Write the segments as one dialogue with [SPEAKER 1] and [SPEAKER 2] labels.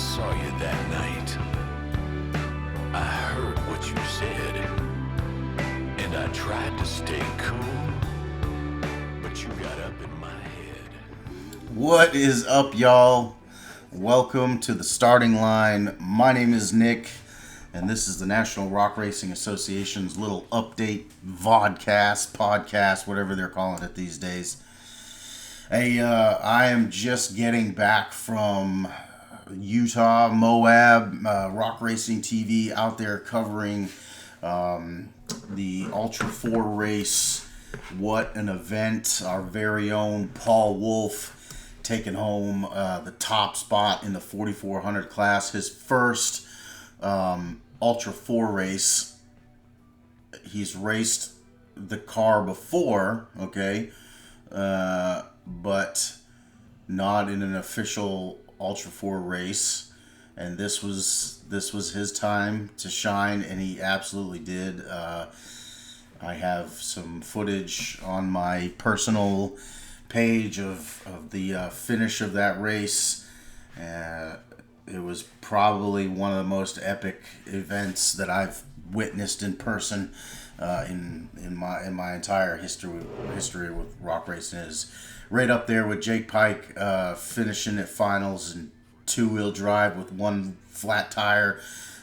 [SPEAKER 1] saw you that night. I heard what you said, and I tried to stay cool, but you got up in my head.
[SPEAKER 2] What is up, y'all? Welcome to the starting line. My name is Nick, and this is the National Rock Racing Association's little update vodcast, podcast, whatever they're calling it these days. I am just getting back from Utah, Moab, Rock Racing TV out there covering the Ultra 4 race. What an event. Our very own Paul Wolf taking home the top spot in the 4,400 class. His first Ultra 4 race. He's raced the car before, okay, but not in an official Ultra 4 race, and this was his time to shine, and he absolutely did. I have some footage on my personal page of the finish of that race. It was probably one of the most epic events that I've witnessed in person in my entire history with rock racing. Is right up there with Jake Pike finishing at finals and two-wheel drive with one flat tire.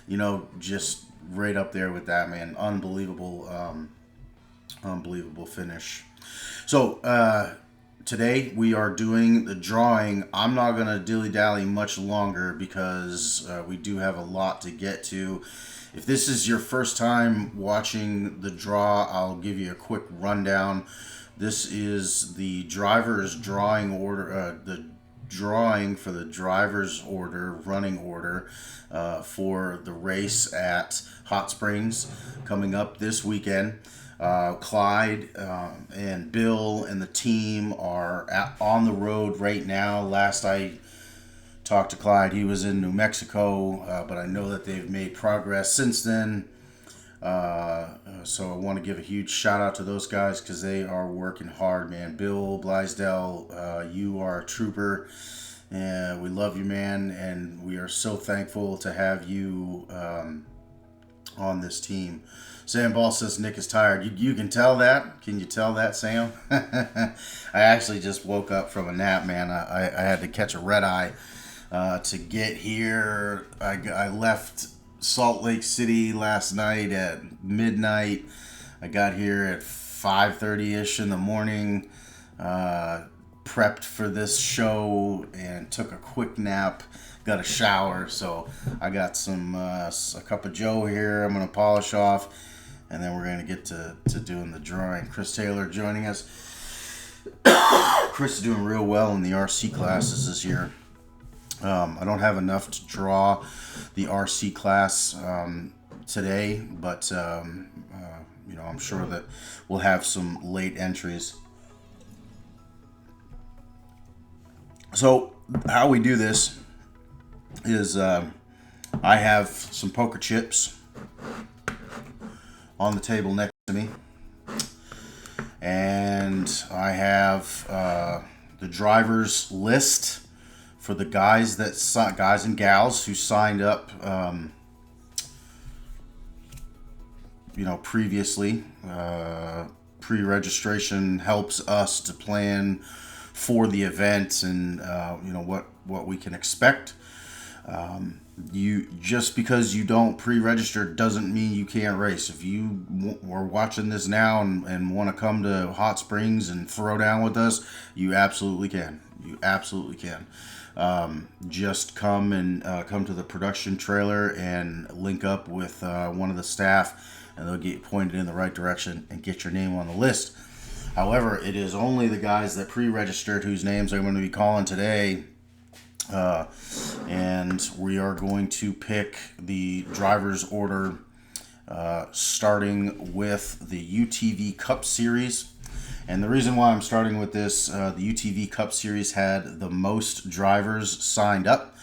[SPEAKER 2] You know, just right up there with that, man. Unbelievable finish. So today we are doing the drawing. I'm not going to dilly-dally much longer because we do have a lot to get to. If this is your first time watching the draw, I'll give you a quick rundown. This is the driver's drawing order, the drawing for the driver's running order for the race at Hot Springs coming up this weekend. Clyde and Bill and the team are on the road right now. Last I talked to Clyde, he was in New Mexico, but I know that they've made progress since then. So I want to give a huge shout out to those guys because they are working hard, man. Bill Blaisdell, you are a trooper, and we love you, man, and we are so thankful to have you on this team. Sam Ball says Nick is tired. You can tell that? Can you tell that, Sam? I actually just woke up from a nap, man. I had to catch a red eye to get here. I left Salt Lake City last night at midnight. I got here at 5:30ish in the morning. Prepped for this show and took a quick nap. Got a shower, so I got a cup of Joe here. I'm gonna polish off, and then we're gonna get to doing the drawing. Chris Taylor joining us. Chris is doing real well in the RC classes this year. I don't have enough to draw the RC class today, but I'm sure that we'll have some late entries. So how we do this is I have some poker chips on the table next to me, and I have the driver's list for the guys and gals who signed up, previously. Pre-registration helps us to plan for the event and what we can expect. You just because you don't pre-register doesn't mean you can't race. If you are watching this now and want to come to Hot Springs and throw down with us, you absolutely can. Just come to the production trailer and link up with one of the staff, and they'll get you pointed in the right direction and get your name on the list. However, it is only the guys that pre-registered whose names I'm going to be calling today, and we are going to pick the driver's order starting with the UTV Cup Series. And the reason why I'm starting with this, the UTV Cup Series had the most drivers signed up.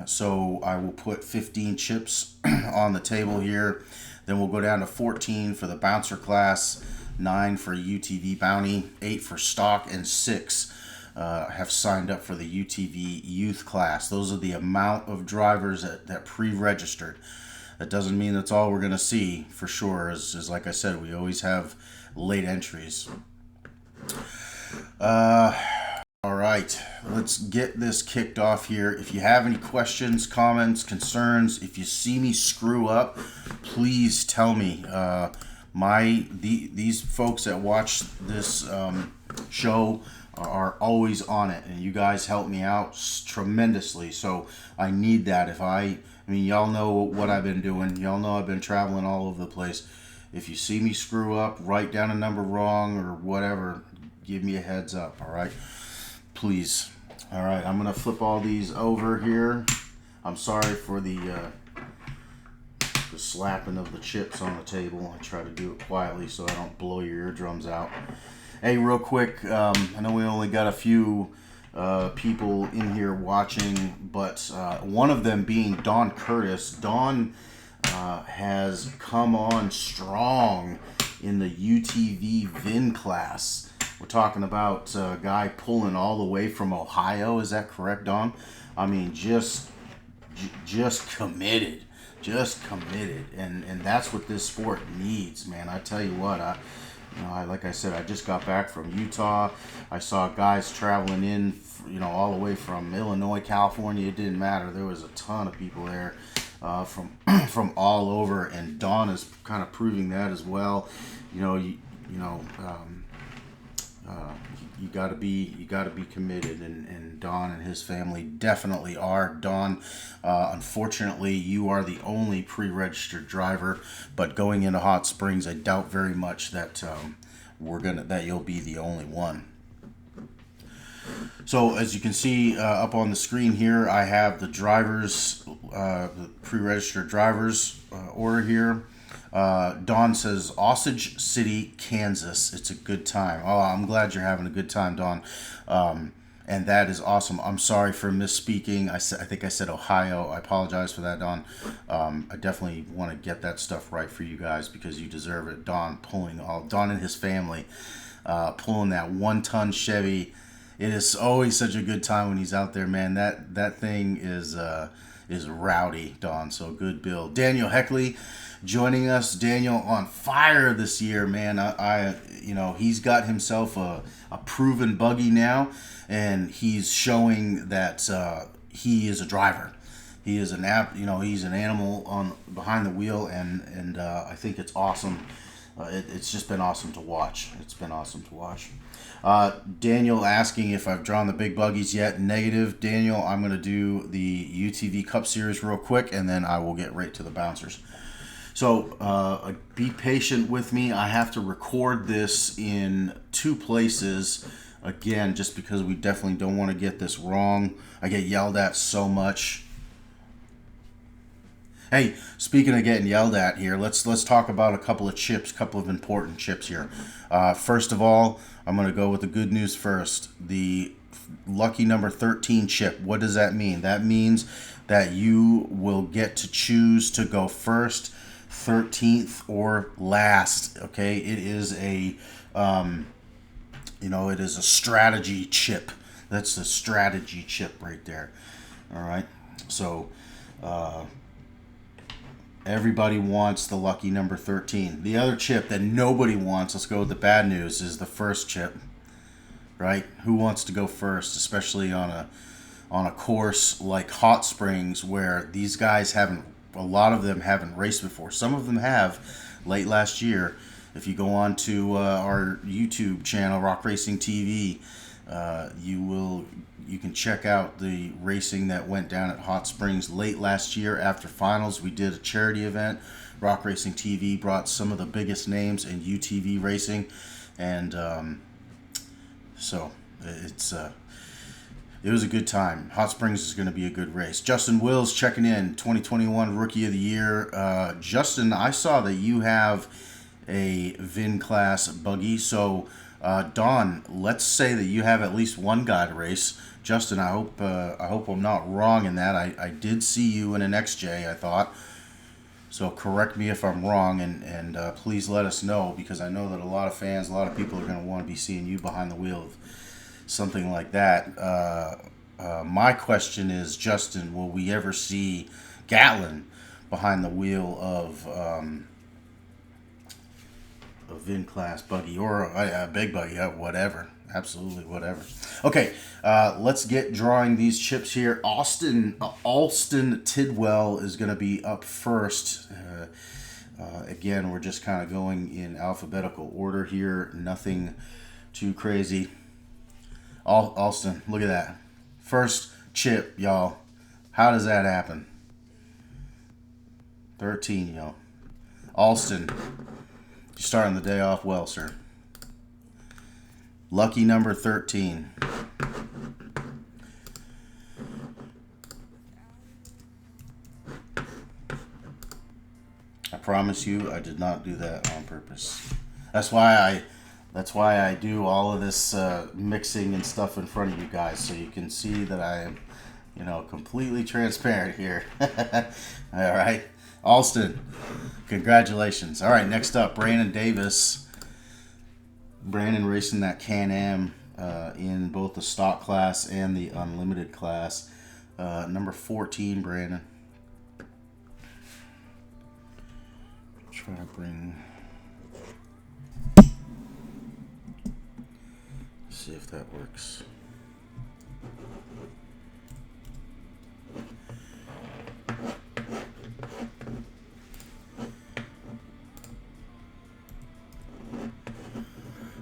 [SPEAKER 2] So I will put 15 chips on the table here. Then we'll go down to 14 for the bouncer class, 9 for UTV Bounty, 8 for stock, and 6 have signed up for the UTV youth class. Those are the amount of drivers that pre-registered. That doesn't mean that's all we're going to see for sure. As like I said, we always have late entries. All right, let's get this kicked off here. If you have any questions, comments, concerns, if you see me screw up, please tell me. These folks that watch this show are always on it, and you guys help me out tremendously. So I need that. I mean, y'all know what I've been doing. Y'all know I've been traveling all over the place. If you see me screw up, write down a number wrong or whatever, give me a heads up. All right. Please. All right, I'm gonna flip all these over here. I'm sorry for the slapping of the chips on the table. I try to do it quietly so I don't blow your eardrums out. Hey, real quick, I know we only got a few people in here watching, but one of them being Don Curtis. Don has come on strong in the UTV VIN class. We're talking about a guy pulling all the way from Ohio. Is that correct, Don? I mean, just committed, and that's what this sport needs, man. I tell you what, like I said, I just got back from Utah. I saw guys traveling in, all the way from Illinois, California. It didn't matter. There was a ton of people there from all over, and Don is kind of proving that as well. You got to be committed, and Don and his family definitely are. Don, unfortunately, you are the only pre-registered driver, but going into Hot Springs, I doubt very much that that you'll be the only one. So as you can see up on the screen here, I have the drivers, the pre-registered drivers order here. Don says Osage City, Kansas. It's a good time. Oh, I'm glad you're having a good time, Don. And that is awesome. I'm sorry for misspeaking. I think I said Ohio. I apologize for that, Don. I definitely want to get that stuff right for you guys because you deserve it. Don and his family pulling that 1-ton Chevy. It is always such a good time when he's out there, man. That thing is rowdy, Don. So good build. Daniel Heckley joining us. Daniel on fire this year, man. He's got himself a proven buggy now, and he's showing that he is a driver. He is he's an animal behind the wheel, and I think it's awesome. It's just been awesome to watch. Daniel asking if I've drawn the big buggies yet. Negative, Daniel. I'm going to do the UTV Cup Series real quick, and then I will get right to the bouncers. So be patient with me. I have to record this in 2 places, again, just because we definitely don't want to get this wrong. I get yelled at so much. Hey, speaking of getting yelled at here, let's talk about a couple of important chips here. First of all, I'm going to go with the good news first. The lucky number 13 chip. What does that mean? That means that you will get to choose to go first, 13th, or last. Okay, it is a it is a strategy chip. That's the strategy chip right there. All right, so everybody wants the lucky number 13. The other chip that nobody wants, let's go with the bad news, is the first chip. Right? Who wants to go first, especially on a course like Hot Springs, where these guys a lot of them haven't raced before. Some of them have late last year. If you go on to our YouTube channel, Rock Racing TV, you can check out the racing that went down at Hot Springs late last year after finals. We did a charity event. Rock Racing TV brought some of the biggest names in UTV racing, and so it was a good time. Hot Springs is going to be a good race. Justin Wills checking in, 2021 Rookie of the Year. Justin, I saw that you have a VIN class buggy. So, Don, let's say that you have at least one guy to race. Justin, I hope I'm not wrong in that. I did see you in an XJ, I thought. So correct me if I'm wrong, and please let us know, because I know that a lot of fans, a lot of people are going to want to be seeing you behind the wheel something like that. My question is, Justin, will we ever see Gatlin behind the wheel of a VIN class buggy or a big buggy, whatever? Absolutely, whatever. Okay, let's get drawing these chips here. Alston Tidwell is going to be up first. Again, we're just kind of going in alphabetical order here. Nothing too crazy. Alston, look at that. First chip, y'all. How does that happen? 13, y'all. Alston, you're starting the day off well, sir. Lucky number 13. I promise you, I did not do that on purpose. That's why I do all of this mixing and stuff in front of you guys, so you can see that I am, completely transparent here. All right, Alston, congratulations. All right, next up, Brandon Davis. Brandon racing that Can-Am in both the stock class and the unlimited class. Number 14, Brandon. Try to bring. See if that works.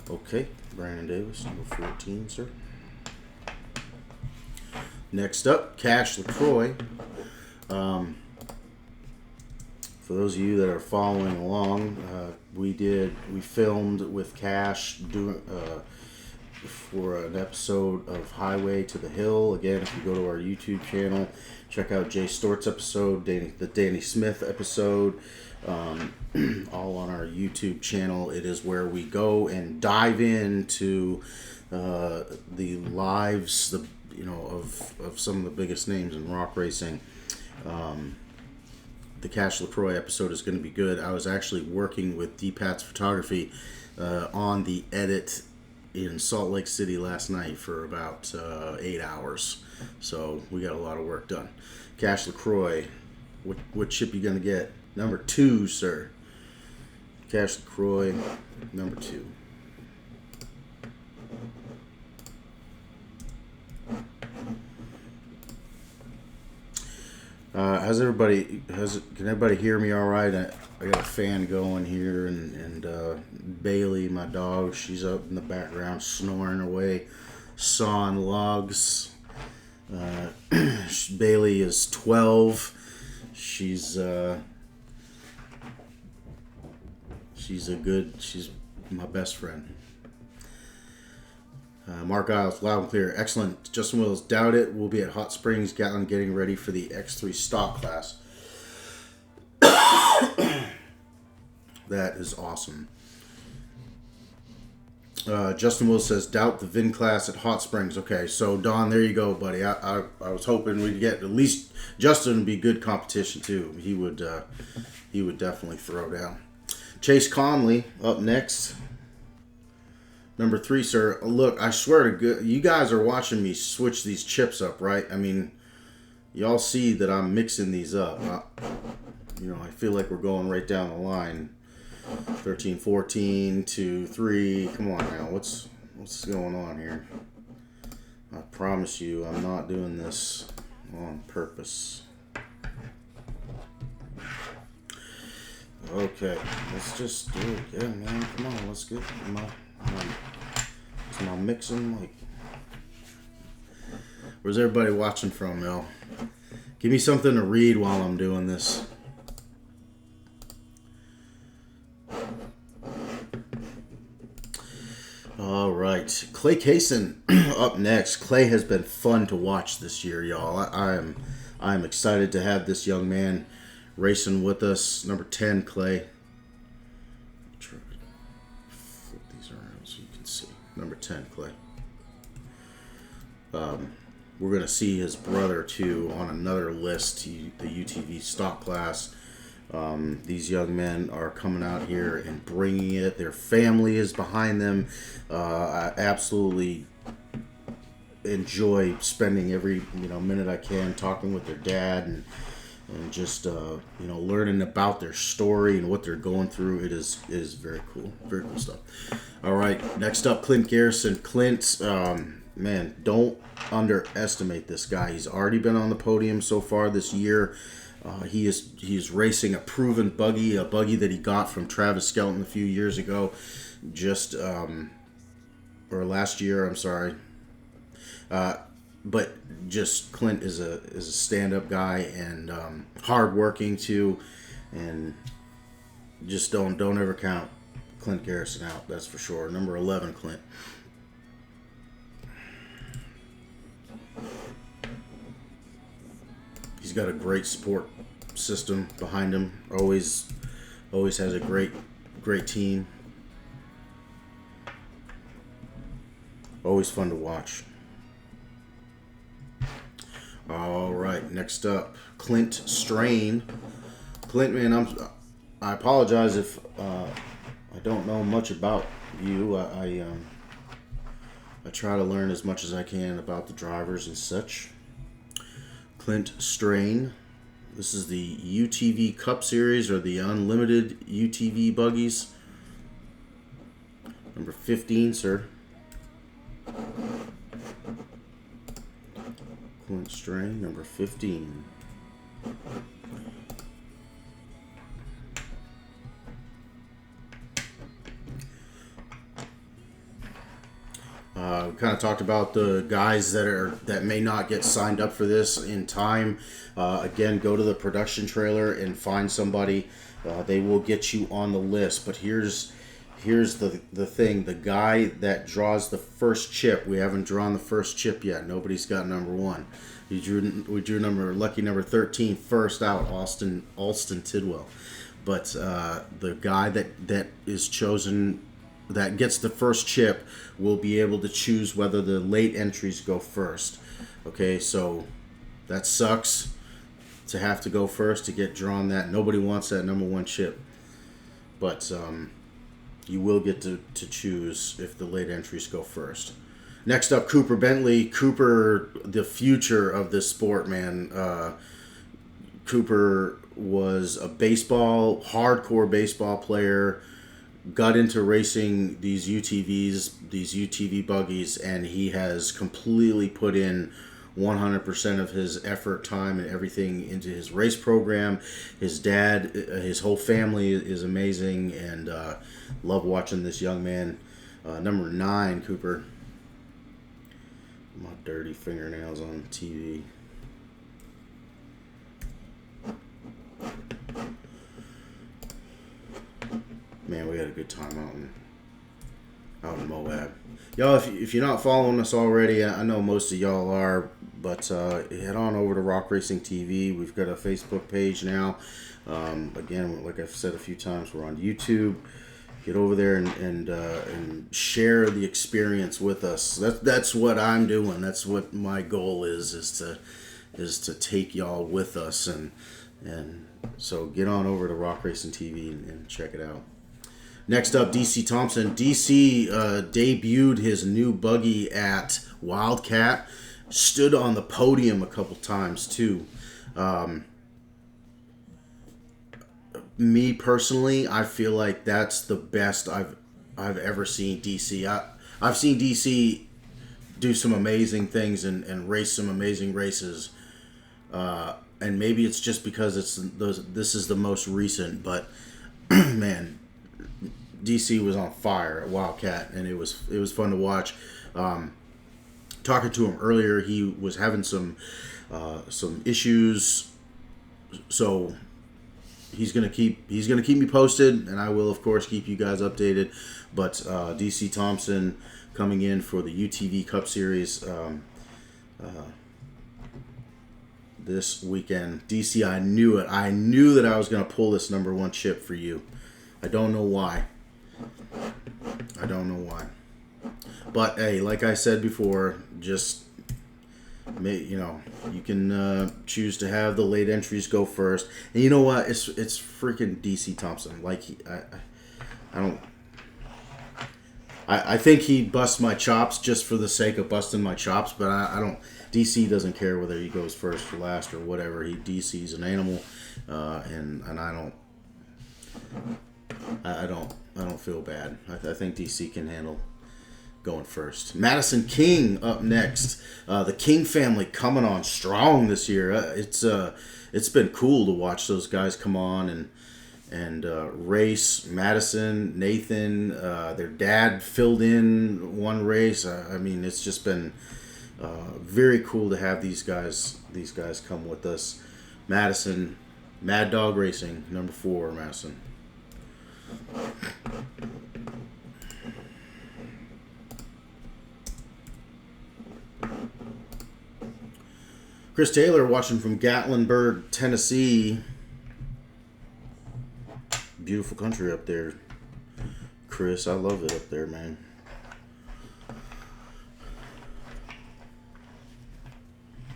[SPEAKER 2] Okay, Brandon Davis, number 14, sir. Next up, Cash LaCroix. For those of you that are following along, we filmed with Cash for an episode of Highway to the Hill. Again, if you go to our YouTube channel, check out Jay Stort's episode, the Danny Smith episode, all on our YouTube channel. It is where we go and dive into the lives, of some of the biggest names in rock racing. The Cash LaCroix episode is going to be good. I was actually working with D-Pat's Photography on the edit in Salt Lake City last night for about 8 hours. So we got a lot of work done. Cash LaCroix, what chip you going to get? Number 2, sir. Cash LaCroix, number 2. Can everybody hear me all right? I got a fan going here, and Bailey, my dog, she's up in the background snoring away, sawing logs. Bailey is 12. She's my best friend. Mark Isles, loud and clear. Excellent. Justin Wills, doubt it. We'll be at Hot Springs, Gatlin, getting ready for the X3 stock class. That is awesome. Justin Wills says, doubt the VIN class at Hot Springs. Okay, so Don, there you go, buddy. I was hoping we'd get at least Justin would be good competition too. He would definitely throw down. Chase Conley up next. Number 3, sir. Look, I swear to God, you guys are watching me switch these chips up, right? I mean, y'all see that I'm mixing these up. I feel like we're going right down the line. 13, 14, 2, 3. Come on now. What's going on here? I promise you, I'm not doing this on purpose. Okay, let's just do it. Yeah, man. Come on, let's get my mixing, like, where's everybody watching from, Mel? Give me something to read while I'm doing this. All right, Clay Kaysen up next. Clay has been fun to watch this year, y'all. I'm excited to have this young man racing with us. Number 10, Clay. Try to flip these around so you can see. Number 10, Clay. We're going to see his brother, too, on another list, the UTV stock class. These young men are coming out here and bringing it. Their family is behind them. I absolutely enjoy spending every minute I can talking with their dad and just learning about their story and what they're going through. It is very cool stuff. All right, next up, Clint Garrison. Clint, man, don't underestimate this guy. He's already been on the podium so far this year. He is racing a proven buggy, a buggy that he got from Travis Skelton a few years ago, or last year. I'm sorry. But just Clint is a stand-up guy and hard-working too, and just don't ever count Clint Garrison out. That's for sure. Number 11, Clint. He's got a great support system behind him. Always has a great team. Always fun to watch. All right, next up, Clint Strain. Clint, man, I apologize if I don't know much about you. I try to learn as much as I can about the drivers and such. Clint Strain. This is the UTV Cup Series, or the Unlimited UTV buggies. Number 15, sir. Clint Strain, number 15. We kind of talked about the guys that may not get signed up for this in time. Again, go to the production trailer and find somebody. They will get you on the list. But here's the thing: the guy that draws the first chip. We haven't drawn the first chip yet. Nobody's got number 1. We drew lucky number 13 first out, Alston Tidwell. But the guy that is chosen, that gets the first chip, will be able to choose whether the late entries go first. Okay, so that sucks to have to go first to get drawn. That nobody wants that number 1 chip, but you will get to choose if the late entries go first. Next up, Cooper Bentley. Cooper, the future of this sport, man. Cooper was a hardcore baseball player, got into racing these UTV buggies, and he has completely put in 100% of his effort, time, and everything into his race program. His dad, his whole family is amazing, and love watching this young man. Number 9, Cooper. My dirty fingernails on TV. Man, we had a good time out in Moab. Y'all, if you're not following us already, I know most of y'all are, but head on over to Rock Racing TV. We've got a Facebook page now. Again, like I've said a few times, we're on YouTube. Get over there and share the experience with us. That's what I'm doing. That's what my goal is to take y'all with us, and so get on over to Rock Racing TV and check it out. Next up, DC Thompson. DC debuted his new buggy at Wildcat. Stood on the podium a couple times too. Me personally, I feel like that's the best I've ever seen DC. I've seen DC do some amazing things and race some amazing races. And maybe it's just because this is the most recent, but man, DC was on fire at Wildcat, and it was fun to watch. Talking to him earlier, he was having some issues, so he's gonna keep me posted, and I will of course keep you guys updated. But DC Thompson coming in for the UTV Cup Series this weekend. DC, I knew it. I knew that I was gonna pull this number 1 chip for you. I don't know why. But hey, like I said before, just you can choose to have the late entries go first. And you know what? It's freaking DC Thompson. Like I think he busts my chops just for the sake of busting my chops, but I don't. DC doesn't care whether he goes first or last or whatever. DC's an animal, and I don't feel bad. I think DC can handle going first. Madison King up next. The King family coming on strong this year. It's been cool to watch those guys come on and race. Madison, Nathan, their dad filled in one race. I mean, it's just been very cool to have these guys come with us. Madison, Mad Dog Racing, number 4, Madison. Chris Taylor watching from Gatlinburg, Tennessee. Beautiful country up there, Chris. I love it up there, man.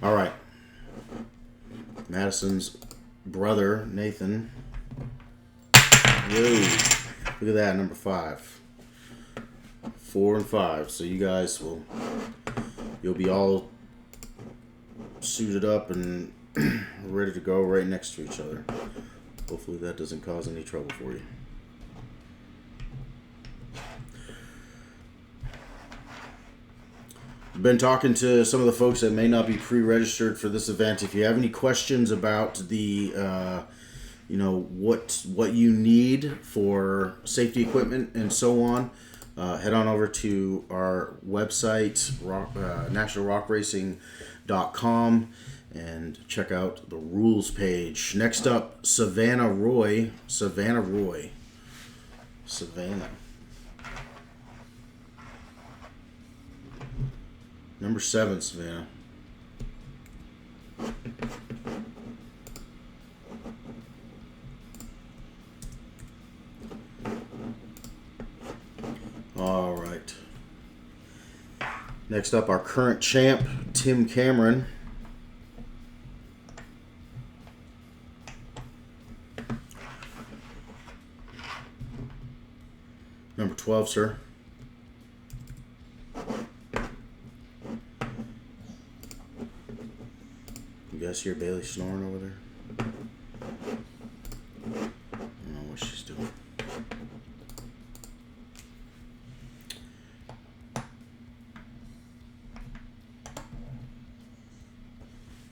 [SPEAKER 2] All right. Madison's brother, Nathan. Whoa. Look at that, number 5. 4 and 5. So you guys you'll be all suited up and ready to go right next to each other. Hopefully that doesn't cause any trouble for you. I've been talking to some of the folks that may not be pre-registered for this event. If you have any questions about the what you need for safety equipment and so on, head on over to our website, nationalrockracing.com, and check out the rules page. Next up, Savannah Roy. Number 7, Savannah. All right. Next up, our current champ, Tim Cameron. Number 12, sir. You guys hear Bailey snoring over there? I don't know what she's doing.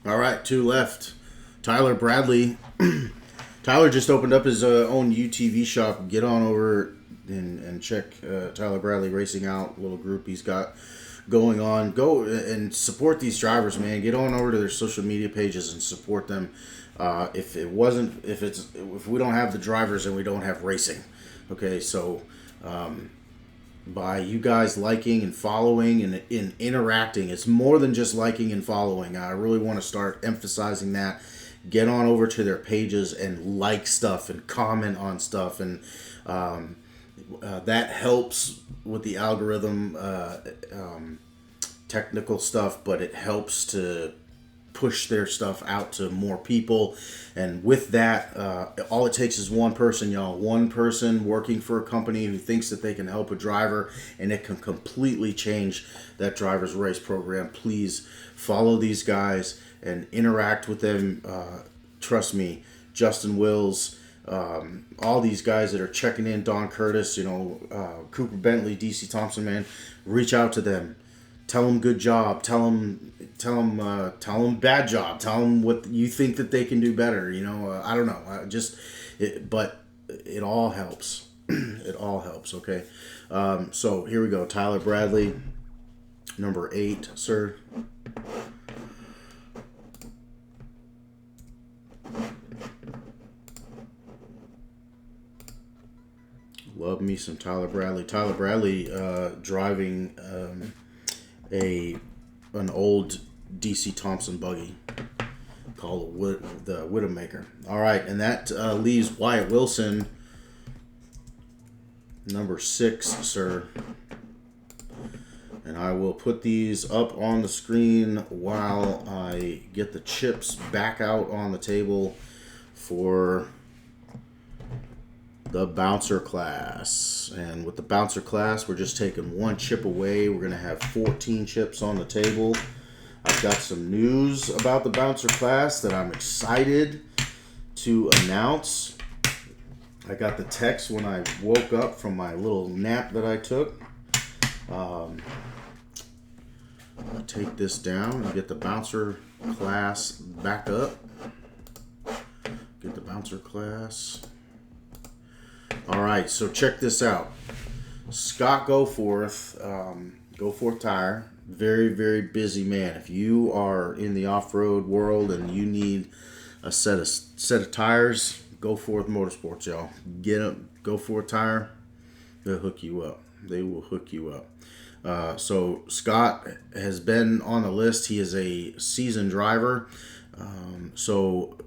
[SPEAKER 2] All right, 2 left. Tyler Bradley. Tyler just opened up his own UTV shop. Get on over and check Tyler Bradley Racing out, little group he's got going on. Go and support these drivers, man. Get on over to their social media pages and support them. If we don't have the drivers, then we don't have racing. Okay, so by you guys liking and following and interacting, it's more than just liking and following. I really want to start emphasizing that. Get on over to their pages and like stuff and comment on stuff, and that helps with the algorithm, technical stuff, but it helps to push their stuff out to more people. And with that, all it takes is one person, y'all. One person working for a company who thinks that they can help a driver, and it can completely change that driver's race program. Please follow these guys and interact with them. Trust me, Justin Wills, all these guys that are checking in, Don Curtis, Cooper Bentley, DC Thompson, man, reach out to them. Tell them good job. Tell them bad job. Tell them what you think that they can do better. I don't know. But it all helps. It all helps. Okay. So here we go. Tyler Bradley, number 8, sir. Love me some Tyler Bradley. Tyler Bradley driving an old DC Thompson buggy called the Widowmaker. All right, and that leaves Wyatt Wilson, number 6, sir. And I will put these up on the screen while I get the chips back out on the table for the bouncer class. And with the bouncer class, we're just taking one chip away. We're going to have 14 chips on the table. I've got some news about the bouncer class that I'm excited to announce. I got the text when I woke up from my little nap that I took. I'll take this down and get the bouncer class back up. Get the bouncer class. All right, so check this out. Scott Goforth, Goforth Tire, very, very busy man. If you are in the off-road world and you need a set of tires, Goforth Motorsports, y'all. Get them, Goforth Tire. They'll hook you up. They will hook you up. So Scott has been on the list. He is a seasoned driver. So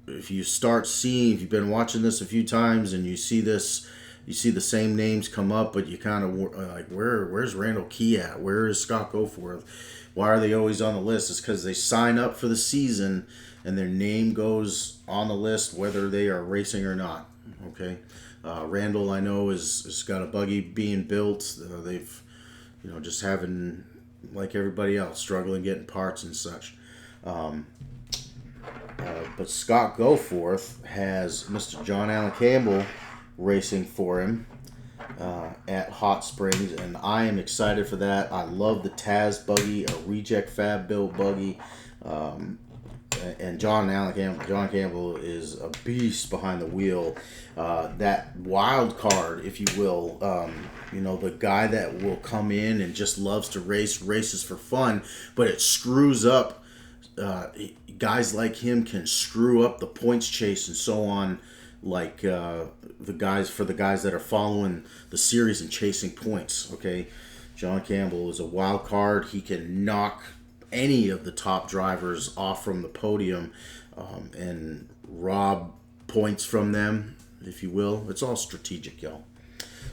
[SPEAKER 2] if you start seeing, if you've been watching this a few times and you see this, you see the same names come up, but you kind of like, where's Randall Key at? Where is Scott Goforth? Why are they always on the list? It's because they sign up for the season and their name goes on the list whether they are racing or not. Okay, Randall, I know, is got a buggy being built. They've, just having, like everybody else, struggling getting parts and such. But Scott Goforth has Mr. John Allen Campbell racing for him at Hot Springs, and I am excited for that. I love the Taz buggy, a reject fab built buggy, and John Campbell is a beast behind the wheel. That wild card, if you will, the guy that will come in and just loves to races for fun, but it screws up. Guys like him can screw up the points chase and so on, like the guys that are following the series and chasing points. Okay, John Campbell is a wild card. He can knock any of the top drivers off from the podium and rob points from them, if you will. It's all strategic, y'all.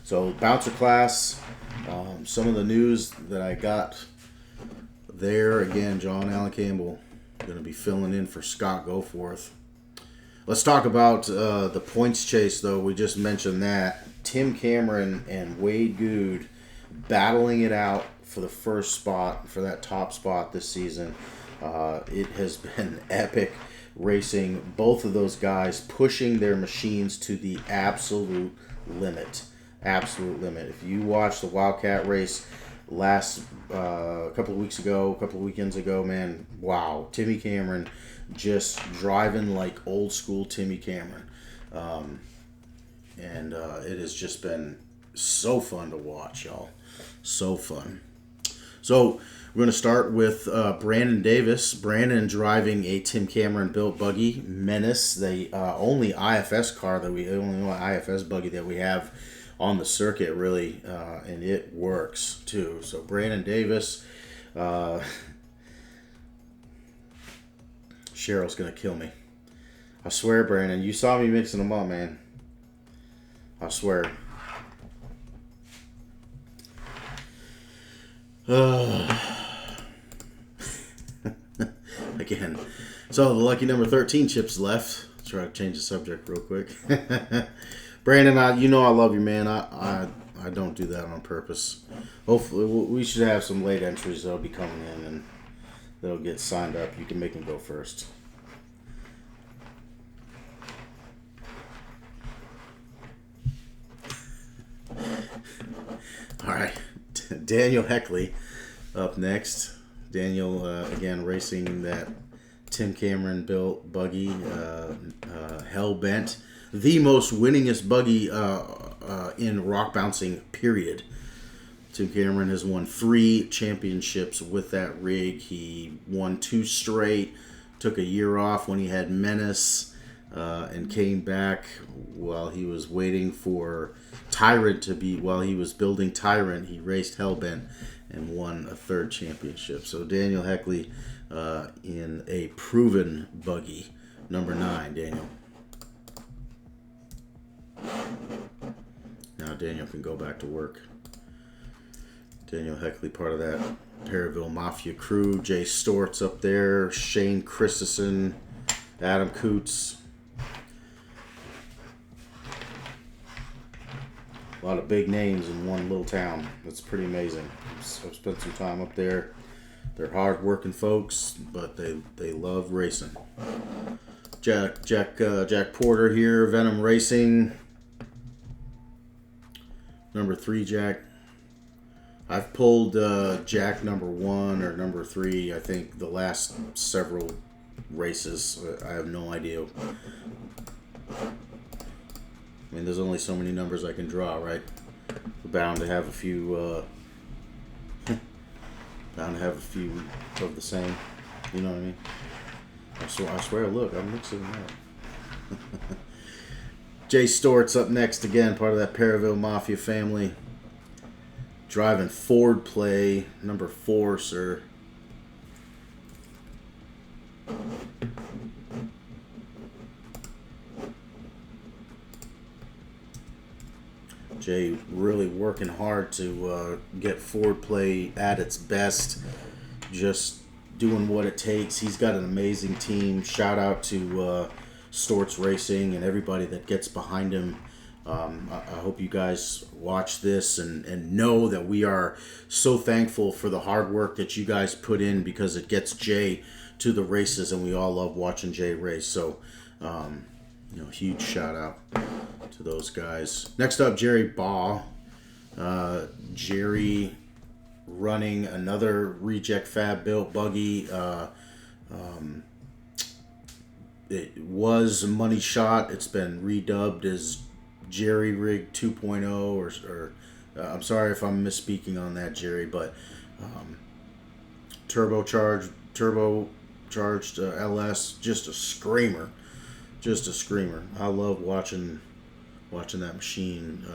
[SPEAKER 2] So bouncer class, some of the news that I got there, again, John Allen Campbell going to be filling in for Scott Goforth. Let's talk about the points chase, though. We just mentioned that. Tim Cameron and Wade Good battling it out for the first spot, for that top spot this season. It has been epic racing. Both of those guys pushing their machines to the absolute limit. Absolute limit. If you watch the Wildcat race last couple of weekends ago, man, wow. Timmy Cameron just driving like old school Timmy Cameron. And it has just been so fun to watch, y'all. So fun. So we're going to start with Brandon Davis. Brandon driving a Tim Cameron built buggy, Menace, the only IFS buggy that we have on the circuit, really, and it works too. So Brandon Davis, Cheryl's going to kill me. I swear, Brandon, you saw me mixing them up, man. I swear. Again. So the lucky number 13 chips left. Let's try to change the subject real quick. Brandon, I love you, man. I don't do that on purpose. Hopefully, we should have some late entries that'll be coming in and they'll get signed up. You can make them go first. All right, Daniel Heckley up next. Daniel, again, racing that Tim Cameron built buggy, Hellbent. The most winningest buggy in rock bouncing, period. Tim Cameron has won 3 championships with that rig. He won 2 straight, took a year off when he had Menace, and came back while he was waiting for Tyrant while he was building Tyrant, he raced Hellbent and won a 3rd championship. So Daniel Heckley in a proven buggy, number 9, Daniel. Now Daniel can go back to work. Daniel Heckley, part of that Perryville Mafia crew. Jay Stort's up there. Shane Christensen. Adam Coots. A lot of big names in one little town. It's pretty amazing. I've spent some time up there. They're hard-working folks, but they love racing. Jack Porter here, Venom Racing. Number 3, Jack. I've pulled Jack number 1 or number 3, I think, the last several races. I have no idea. I mean, there's only so many numbers I can draw, right? We're bound to have a few, of the same. You know what I mean? I swear, look, I'm mixing them up. Jay Stort's up next again, part of that Periville Mafia family. Driving Ford Play, number 4, sir. Jay really working hard to get Ford Play at its best. Just doing what it takes. He's got an amazing team. Shout out to Storts Racing and everybody that gets behind him. I hope you guys watch this and know that we are so thankful for the hard work that you guys put in, because it gets Jay to the races, and we all love watching Jay race. So, huge shout out to those guys. Next up, Jerry Baugh. Jerry running another reject fab built buggy. It was a money shot. It's been redubbed as Jerry Rig 2.0 or I'm sorry if I'm misspeaking on that, Jerry, but turbocharged LS, just a screamer. I love watching that machine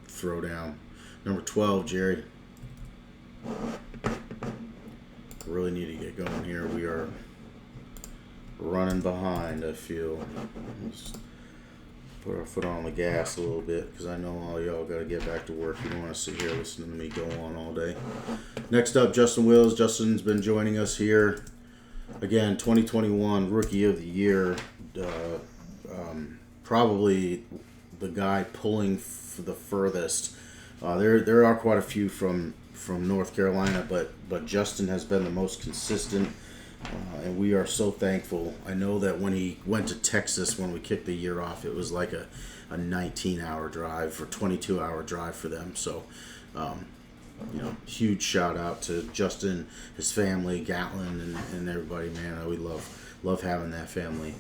[SPEAKER 2] throw down. Number 12, Jerry. Really need to get going here. We are running behind, I feel. Let's put our foot on the gas a little bit, because I know all y'all got to get back to work. You don't want to sit here listening to me go on all day. Next up, Justin Wills. Justin's been joining us here. Again, 2021 Rookie of the Year. Probably the guy pulling for the furthest. There are quite a few from North Carolina, but Justin has been the most consistent, and we are so thankful. I know that when he went to Texas, when we kicked the year off, it was like a 19-hour drive or 22-hour drive for them. So, huge shout out to Justin, his family, Gatlin, and everybody. Man, we love having that family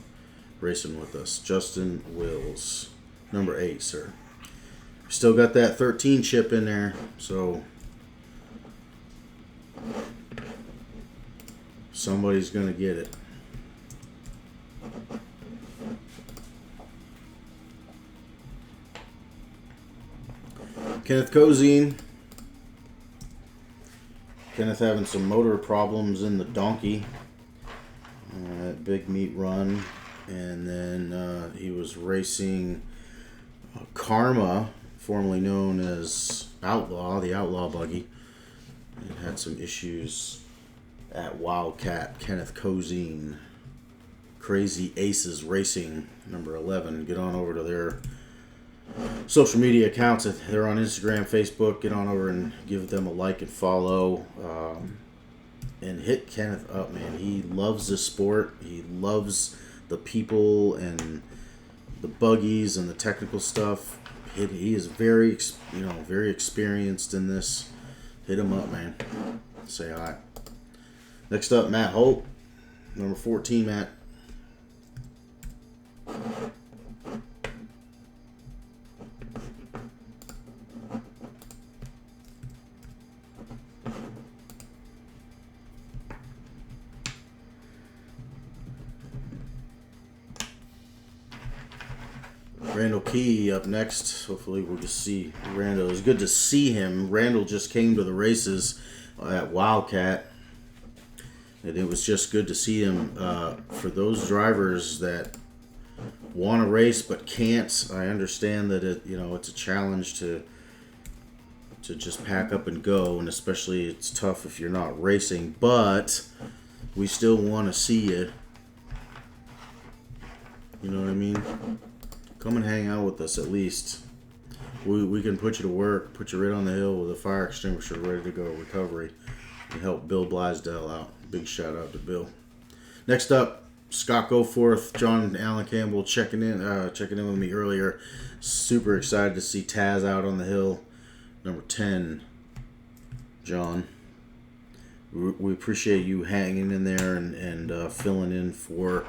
[SPEAKER 2] racing with us. Justin Wills, number 8, sir. Still got that 13 chip in there, so somebody's gonna get it. Kenneth Cozine. Kenneth having some motor problems in the donkey. Big meat run. And then he was racing Karma, formerly known as Outlaw, the Outlaw buggy. And had some issues at Wildcat. Kenneth Cozine. Crazy Aces Racing, number 11. Get on over to their social media accounts. They're on Instagram, Facebook. Get on over and give them a like and follow. And hit Kenneth up, man. He loves this sport. He loves the people and the buggies and the technical stuff. He is very experienced in this. Hit him up, man. Say hi. Next up, Matt Hope, number 14, Matt. Randall Key up next. Hopefully we'll just see Randall. It was good to see him. Randall just came to the races at Wildcat. And it was just good to see him. For those drivers that want to race but can't, I understand that it's a challenge to just pack up and go, and especially it's tough if you're not racing, but we still want to see you. You know what I mean? Come and hang out with us at least. we can put you to work, put you right on the hill with a fire extinguisher ready to go. Recovery. We help Bill Blaisdell out. Big shout out to Bill. Next up, Scott Goforth, John Allen Campbell checking in with me earlier. Super excited to see Taz out on the hill. Number 10, John. We appreciate you hanging in there and filling in for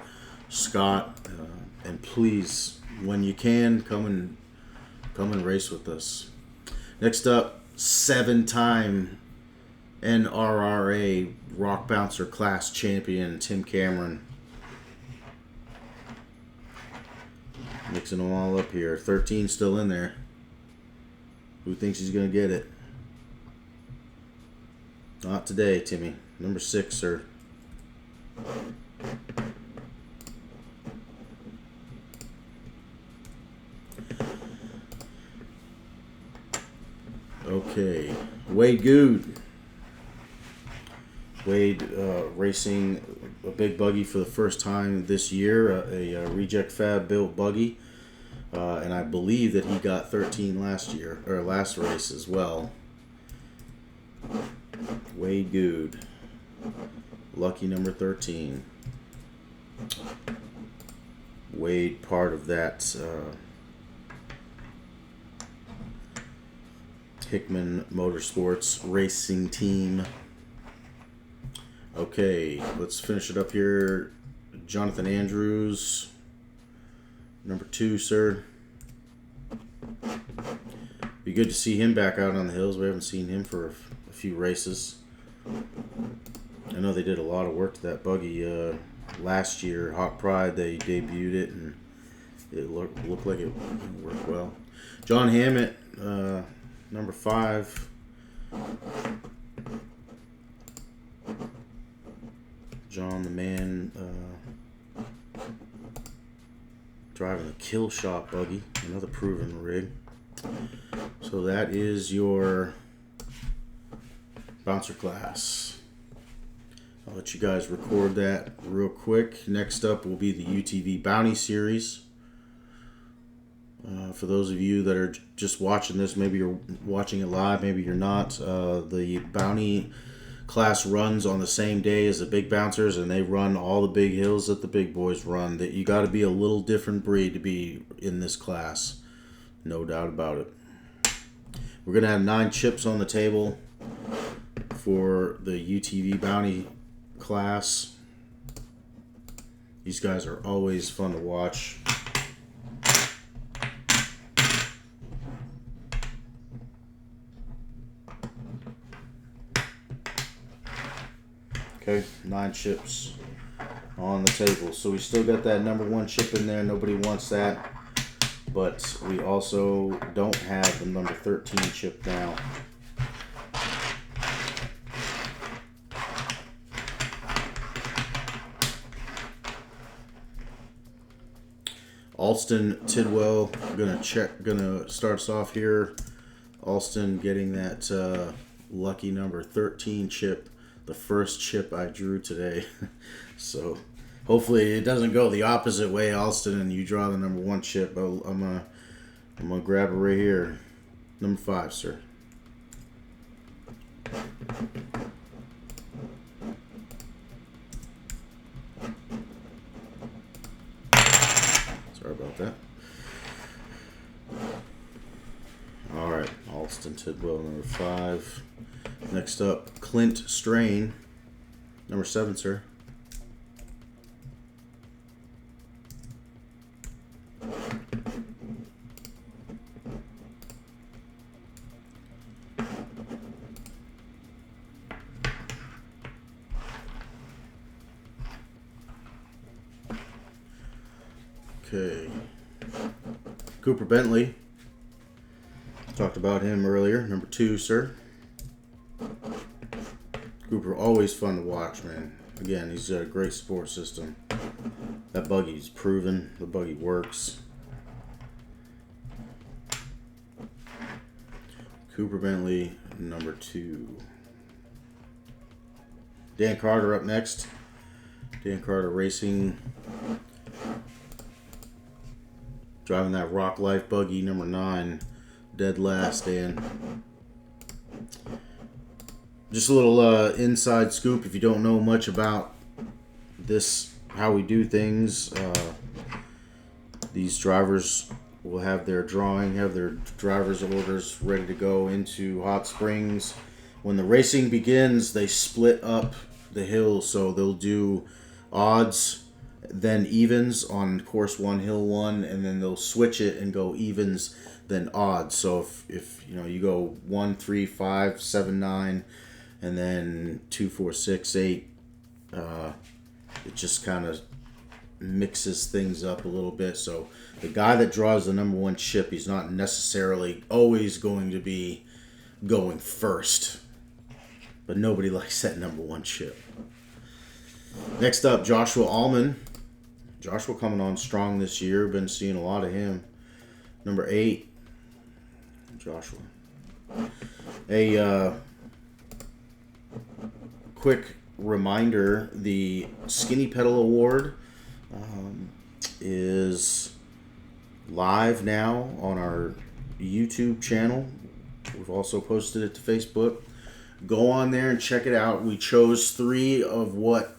[SPEAKER 2] Scott. And please, when you can, come and race with us. Next up, 7-time NRRA Rock Bouncer Class Champion Tim Cameron. Mixing them all up here. 13 still in there. Who thinks he's going to get it? Not today, Timmy. Number 6, sir. Okay. Wade Good. Wade racing a big buggy for the first time this year, a Reject Fab built buggy. And I believe that he got 13 last race as well. Wade Good. Lucky number 13. Wade, part of that Hickman Motorsports racing team. Okay, let's finish it up here. Jonathan Andrews, number 2, sir. Be good to see him back out on the hills. We haven't seen him for a few races. I know they did a lot of work to that buggy last year. Hot Pride, they debuted it, and it looked like it worked well. John Hammett, number 5. John, the man, driving a Kill Shot buggy, another proven rig. So that is your bouncer class. I'll let you guys record that real quick. Next up will be the UTV Bounty Series. For those of you that are just watching this, maybe you're watching it live, maybe you're not. The Bounty class runs on the same day as the big bouncers, and they run all the big hills that the big boys run. That you got to be a little different breed to be in this class, no doubt about it. We're gonna have 9 chips on the table for the UTV Bounty class. These guys are always fun to watch. Okay, 9 chips on the table. So we still got that number 1 chip in there. Nobody wants that. But we also don't have the number 13 chip now. Alston Tidwell gonna start us off here. Alston getting that lucky number 13 chip. The first chip I drew today. So hopefully it doesn't go the opposite way, Alston, and you draw the number 1 chip. I'm gonna grab it right here. Number 5, sir. Sorry about that. All right, Alston Tidwell, number 5. Next up, Clint Strain, number 7, sir. Okay. Cooper Bentley. Talked about him earlier. Number 2, sir. Cooper, always fun to watch, man. Again, he's got a great support system. That buggy's proven. The buggy works. Cooper Bentley, number 2. Dan Carter up next. Dan Carter Racing. Driving that Rock Life buggy, number 9. dead last, Dan. Just a little inside scoop. If you don't know much about this, how we do things, these drivers will have their driver's orders ready to go into Hot Springs. When the racing begins, they split up the hill, so they'll do odds, then evens on course 1, hill 1, and then they'll switch it and go evens, then odds. So if you go 1, 3, 5, 7, 9, and then 2, 4, 6, 8, it just kind of mixes things up a little bit. So the guy that draws the number 1 chip, he's not necessarily always going to be going first, but nobody likes that number 1 chip. Next up, Joshua Allman. Joshua coming on strong this year. Been seeing a lot of him. Number 8, Joshua. A quick reminder, the Skinny Pedal Award is live now on our YouTube channel. We've also posted it to Facebook. Go on there and check it out. We chose 3 of what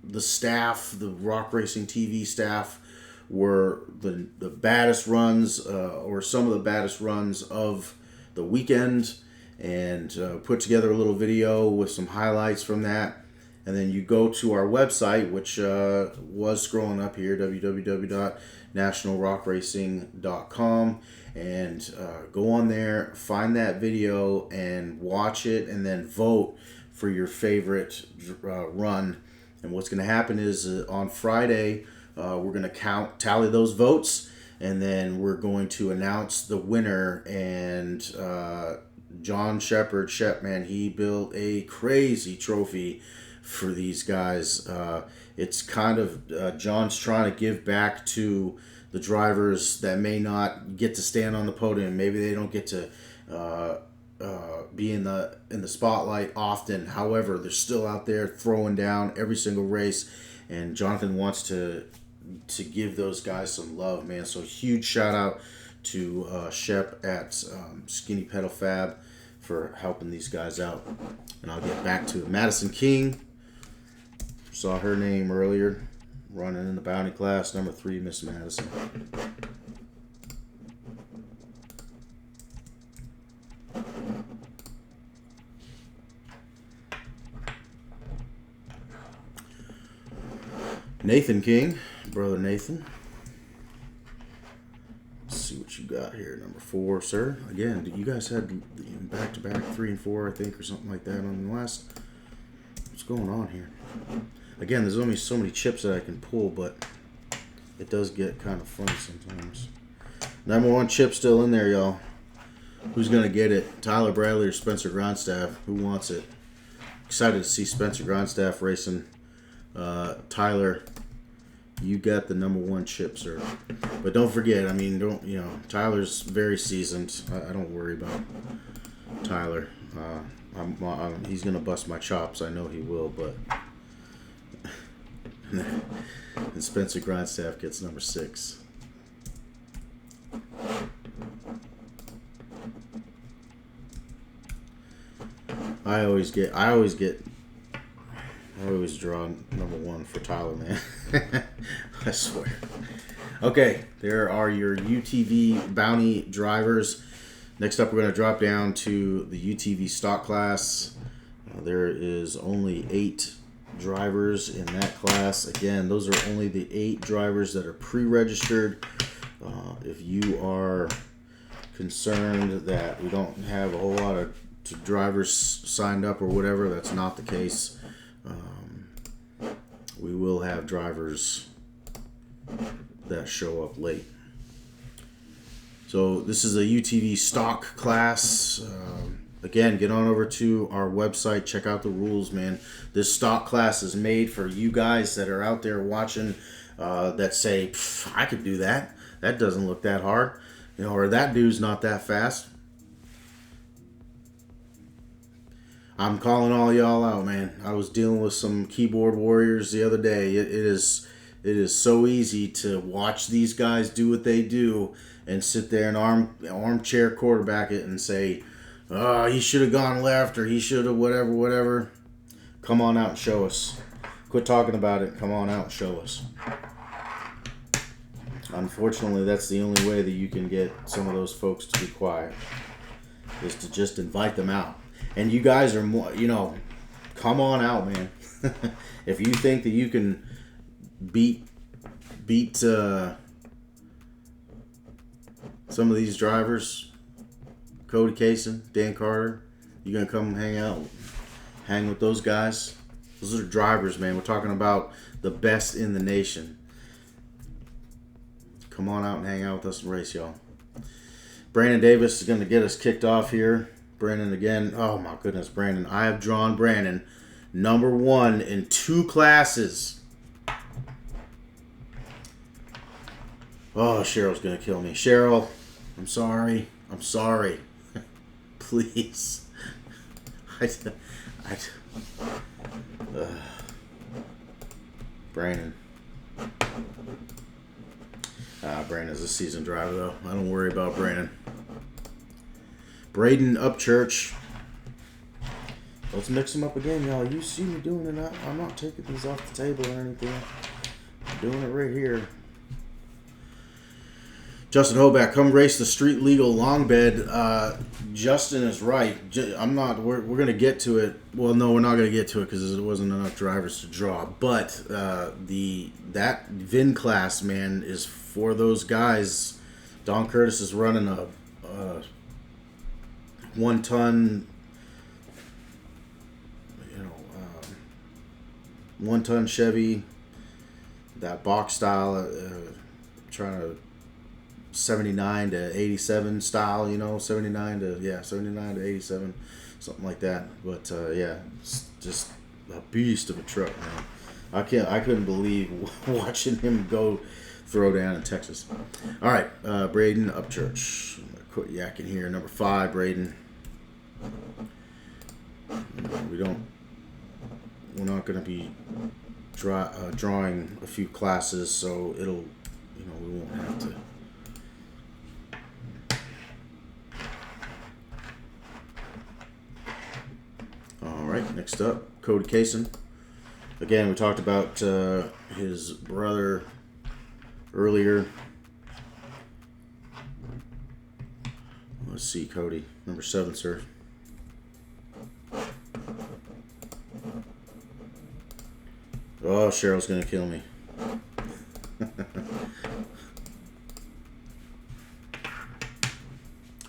[SPEAKER 2] the staff, the Rock Racing TV staff, were the baddest runs, or some of the baddest runs of the weekend, and put together a little video with some highlights from that. And then you go to our website, which was scrolling up here, www.nationalrockracing.com, and go on there, find that video, and watch it, and then vote for your favorite run. And what's going to happen is on Friday, we're going to tally those votes, and then we're going to announce the winner. And John Shepard, Shepman, he built a crazy trophy for these guys. It's kind of John's trying to give back to the drivers that may not get to stand on the podium. Maybe they don't get to be in the spotlight often. However, they're still out there throwing down every single race, and Jonathan wants to give those guys some love, man. So huge shout out to Shep at Skinny Pedal Fab for helping these guys out. And I'll get back to it. Madison King, saw her name earlier, running in the bounty class, number 3, Miss Madison. Nathan King, brother Nathan. Let's see what you got here. Number 4, sir. Again, you guys had back-to-back 3 and 4, I think, or something like that on the last. What's going on here? Again, there's only so many chips that I can pull, but it does get kind of fun sometimes. Number 1 chip still in there, y'all. Who's going to get it? Tyler Bradley or Spencer Grindstaff? Who wants it? Excited to see Spencer Grindstaff racing. Tyler, you got the number 1 chip, sir. But don't forget, I mean, Tyler's very seasoned. I don't worry about Tyler. He's going to bust my chops. I know he will, but... and Spencer Grindstaff gets number 6. I always draw number 1 for Tyler, man. I swear. Okay, there are your UTV bounty drivers. Next up, we're going to drop down to the UTV stock class. There is only 8 drivers in that class. Again, those are only the 8 drivers that are pre-registered. If you are concerned that we don't have a whole lot of drivers signed up or whatever, that's not the case. We will have drivers that show up late. So this is a UTV stock class. Again, get on over to our website, check out the rules, man. This stock class is made for you guys that are out there watching that say, I could do that. That doesn't look that hard. Or that dude's not that fast. I'm calling all y'all out, man. I was dealing with some keyboard warriors the other day. It is It is so easy to watch these guys do what they do and sit there and armchair quarterback it and say, oh, he should have gone left or he should have whatever. Come on out and show us. Quit talking about it. Come on out and show us. Unfortunately, that's the only way that you can get some of those folks to be quiet, is to just invite them out. And you guys are more, come on out, man. If you think that you can beat some of these drivers, Cody Kaysen, Dan Carter, you gonna come hang with those guys? Those are drivers, man. We're talking about the best in the nation. Come on out and hang out with us and race, y'all. Brandon Davis is going to get us kicked off here. Brandon again. Oh, my goodness, Brandon. I have drawn Brandon number 1 in 2 classes. Oh, Cheryl's going to kill me. Cheryl, I'm sorry. Please. Brandon. Brandon's a seasoned driver, though. I don't worry about Brandon. Braden Upchurch. Let's mix them up again, y'all. You see me doing it. I'm not taking these off the table or anything. I'm doing it right here. Justin Hoback, come race the street legal long bed. Justin is right. We're going to get to it. Well, no, we're not going to get to it because there wasn't enough drivers to draw. But that VIN class, man, is for those guys. Don Curtis is running a 1-ton, 1-ton Chevy, that box style, trying to 79 to 87 style, 79 to 87, something like that. But it's just a beast of a truck, man. I couldn't believe watching him go throw down in Texas. All right, Braden Upchurch. I'm gonna quit yakking here. Number 5, Braden. We're not going to be drawing a few classes, so it'll, we won't have to. All right, next up, Cody Kaysen. Again, we talked about his brother earlier. Let's see, Cody, number 7, sir. Oh, Cheryl's going to kill me.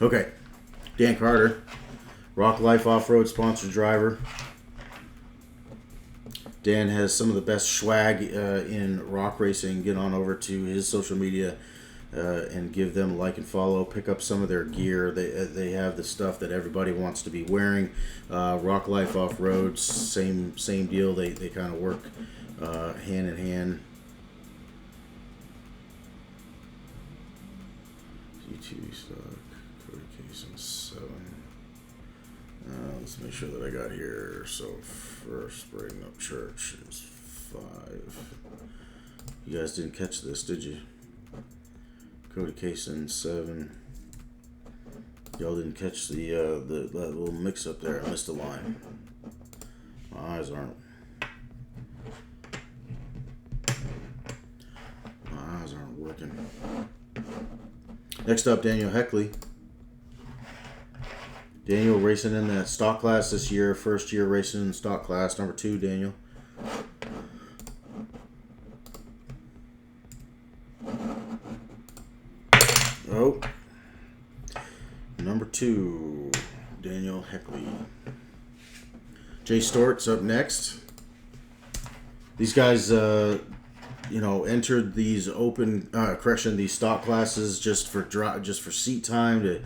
[SPEAKER 2] Okay. Dan Carter, Rock Life Off-Road sponsored driver. Dan has some of the best swag in rock racing. Get on over to his social media and give them a like and follow. Pick up some of their gear. They have the stuff that everybody wants to be wearing. Rock Life Off-Road, same deal. They kind of work hand in hand. GT stock, Cody Kaysen 7. Let's make sure that I got here. So first, Braden Upchurch is 5. You guys didn't catch this, did you? Cody Kaysen 7. Y'all didn't catch that little mix up there. I missed a line. My eyes aren't working. Next up, Daniel Heckley. Daniel racing in that stock class this year. First year racing in stock class. Number 2, Daniel. Oh. Number 2, Daniel Heckley. Jay Stort's up next. These guys, entered these these stock classes just for seat time to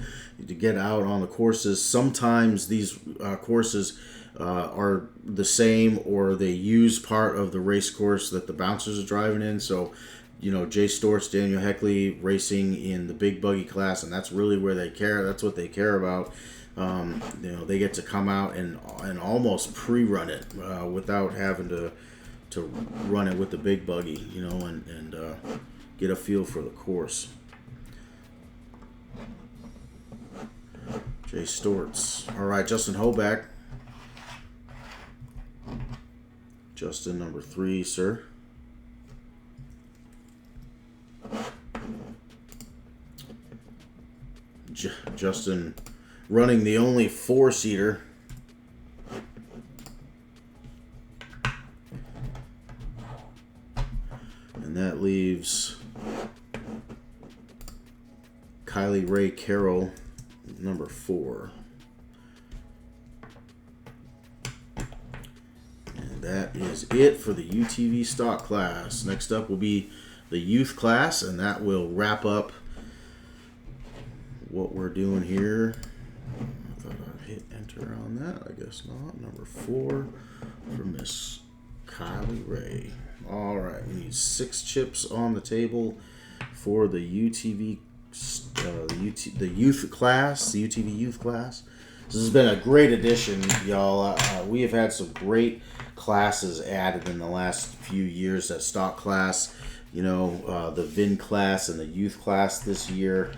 [SPEAKER 2] get out on the courses. Sometimes these courses are the same, or they use part of the race course that the bouncers are driving in. So, Jay Stort's, Daniel Heckley racing in the big buggy class, and that's really where they care. That's what they care about. They get to come out and almost pre-run it without having to to run it with the big buggy, you know, and get a feel for the course. Jay Storts. All right, Justin Hoback. Justin, number 3, sir. Justin running the only 4-seater. And that leaves Kylie Ray Carroll, number 4. And that is it for the UTV stock class. Next up will be the youth class, and that will wrap up what we're doing here. I thought I'd hit enter on that. I guess not. Number 4 for Miss Kylie Ray. All right, we need 6 chips on the table for the UTV, the youth class, the UTV youth class. This has been a great addition, y'all. We have had some great classes added in the last few years. That stock class, you know, the VIN class and the youth class this year.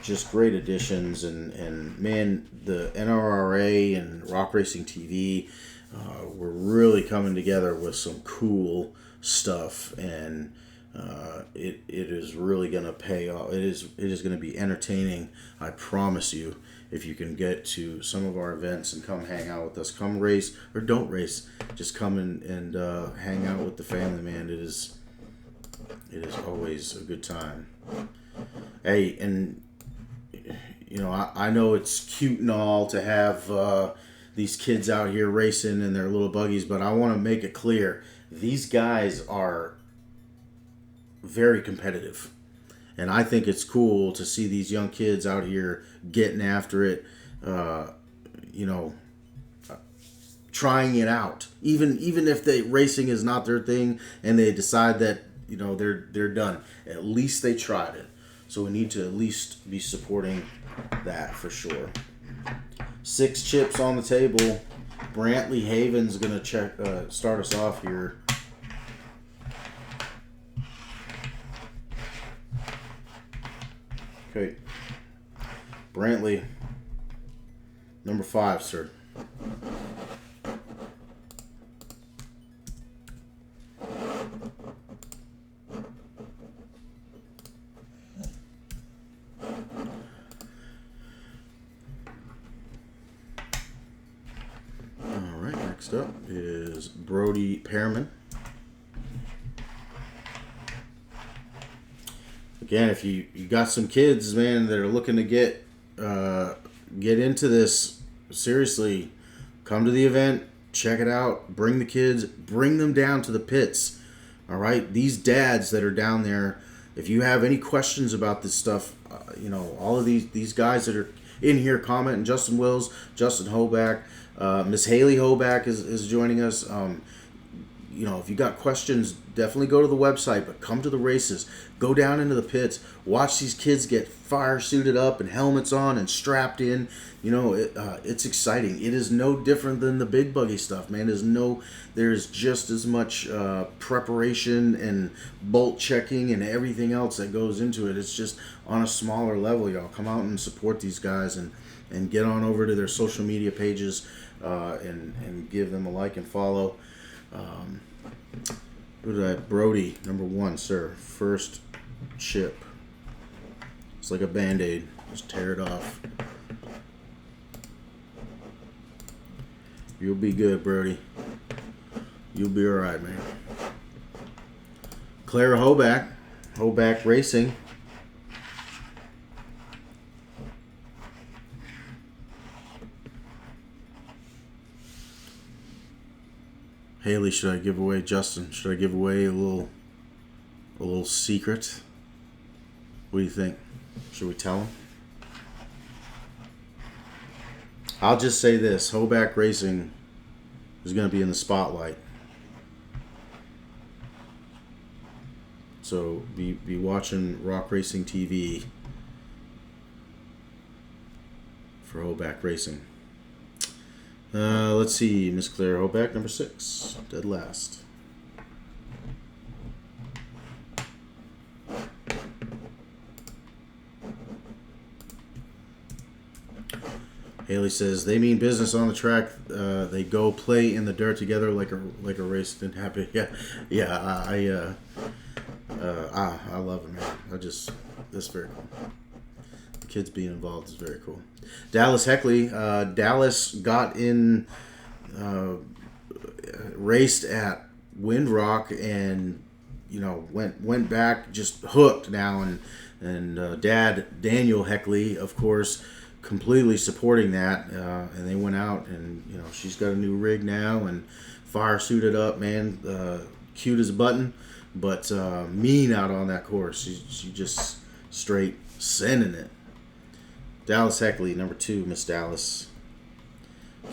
[SPEAKER 2] Just great additions, and man, the NRRA and Rock Racing TV, we're really coming together with some cool stuff, and it is really going to pay off. It is going to be entertaining, I promise you, if you can get to some of our events and come hang out with us. Come race or don't race, just come and hang out with the family, man. It is always a good time. Hey, and you know, I know it's cute and all to have these kids out here racing in their little buggies, but I want to make it clear, these guys are very competitive. And I think it's cool to see these young kids out here getting after it, you know, trying it out. Even if the racing is not their thing and they decide that, you know, they're done, at least they tried it. So we need to at least be supporting that for sure. 6 chips on the table. Brantley Haven's going to start us off here. Okay. Brantley, number 5, sir. Next up is Brody Pearman. Again, if you got some kids, man, that are looking to get into this, seriously, come to the event, check it out, bring the kids, bring them down to the pits. All right, these dads that are down there, if you have any questions about this stuff, you know, all of these guys that are in here commenting, Justin Wills, Justin Hoback, Miss Haley Hoback is joining us. You know, if you got questions, definitely go to the website, but come to the races. Go down into the pits. Watch these kids get fire suited up and helmets on and strapped in. You know, it's exciting. It is no different than the big buggy stuff, man. There's just as much preparation and bolt checking and everything else that goes into it. It's just on a smaller level, y'all. Come out and support these guys and get on over to their social media pages and give them a like and follow. Who did I? Brody, number 1, sir. First chip. It's like a Band-Aid. Just tear it off. You'll be good, Brody. You'll be alright, man. Clara Hoback. Hoback Racing. Haley, should I give away, Justin? Should I give away a little secret? What do you think? Should we tell him? I'll just say this: Hoback Racing is going to be in the spotlight. So be watching Rock Racing TV for Hoback Racing. Let's see, Miss Claire Hoback, number 6, dead last. Haley says they mean business on the track. They go play in the dirt together like a race didn't happen. Yeah. I love it, man. That's very cool. The kids being involved is very cool. Dallas Heckley. Dallas got in, raced at Windrock and went back just hooked now and Dad Daniel Heckley, of course, completely supporting that, and they went out and she's got a new rig now and fire suited up, man, cute as a button, but mean out on that course. She just straight sending it. Dallas Heckley, number 2, Miss Dallas.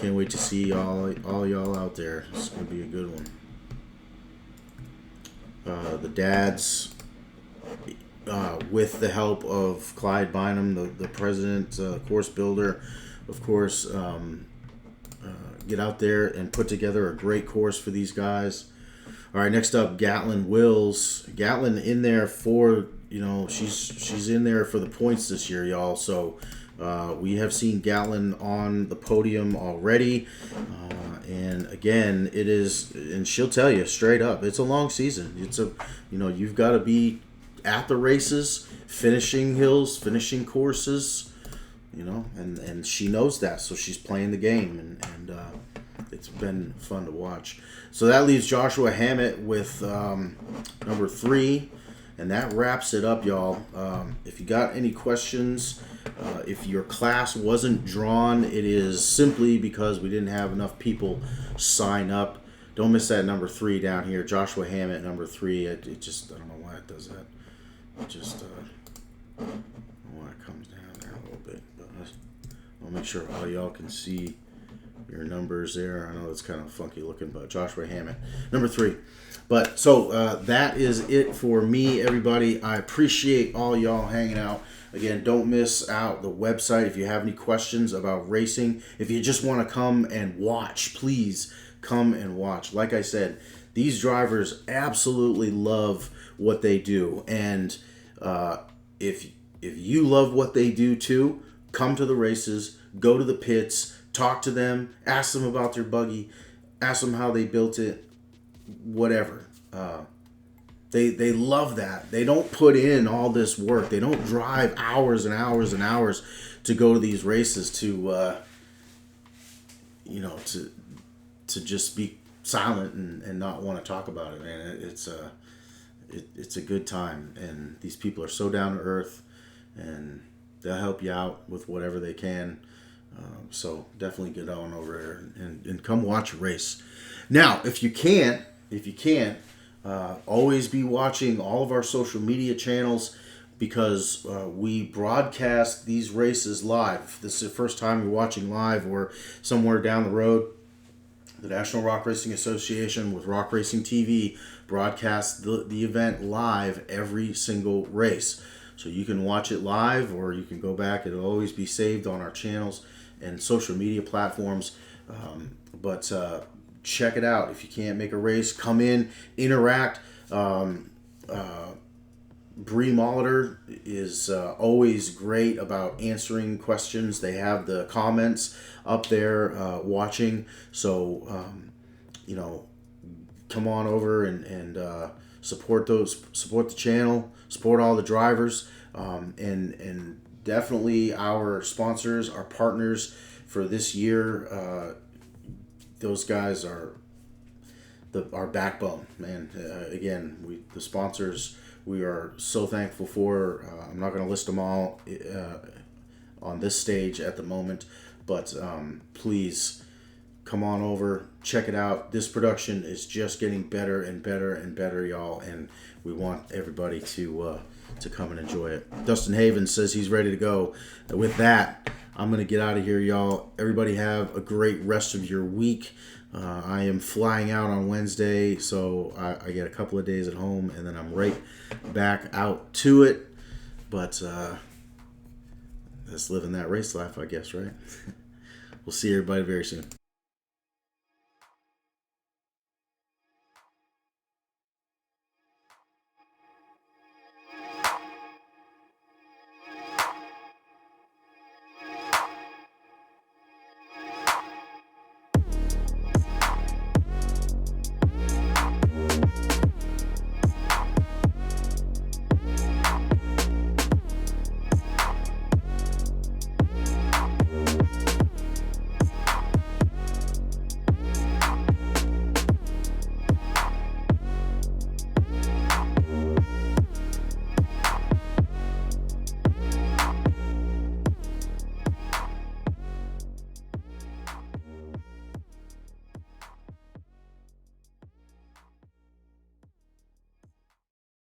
[SPEAKER 2] Can't wait to see all y'all out there. It's gonna be a good one. The dads, with the help of Clyde Bynum, the president, course builder, of course, get out there and put together a great course for these guys. All right, next up, Gatlin Wills. Gatlin in there for, she's in there for the points this year, y'all. So we have seen Gatlin on the podium already. And again, it is, and she'll tell you straight up, it's a long season. It's you've got to be at the races, finishing hills, finishing courses, and she knows that, so she's playing the game, and it's been fun to watch. So that leaves Joshua Hammett with number 3, and that wraps it up, y'all. If you got any questions, if your class wasn't drawn, it is simply because we didn't have enough people sign up. Don't miss that number 3 down here, Joshua Hammett, number 3. It just, I don't know why it does that. It just, I don't know why it comes down there a little bit. But I'll make sure all y'all can see your numbers there. I know it's kind of funky looking, but Joshua Hammett, number 3. But so that is it for me, everybody. I appreciate all y'all hanging out. Again, don't miss out the website. If you have any questions about racing, if you just want to come and watch, please come and watch. Like I said, these drivers absolutely love what they do. And if you love what they do too, come to the races, go to the pits, talk to them, ask them about their buggy, ask them how they built it, whatever. They love that. They don't put in all this work. They don't drive hours and hours and hours to go to these races to just be silent and not want to talk about it, man. It's a good time, and these people are so down to earth, and they'll help you out with whatever they can. So definitely get on over there and come watch a race. Now, if you can't, always be watching all of our social media channels, because we broadcast these races live. This is the first time you're watching live, or somewhere down the road, the National Rock Racing Association with Rock Racing TV broadcasts the event live every single race. So you can watch it live, or you can go back. It'll always be saved on our channels and social media platforms. But check it out. If you can't make a race, come in, interact. Bree Molitor is always great about answering questions. They have the comments up there watching. So, come on over and support the channel, support all the drivers, and definitely our sponsors, our partners for this year. Those guys are our backbone, man. Again, the sponsors we are so thankful for. I'm not going to list them all on this stage at the moment, but please come on over, check it out. This production is just getting better and better and better, y'all, and we want everybody to come and enjoy it. Dustin Havens says he's ready to go. With that, I'm going to get out of here, y'all. Everybody have a great rest of your week. I am flying out on Wednesday, so I get a couple of days at home, and then I'm right back out to it. But that's living that race life, I guess, right? We'll see everybody very soon.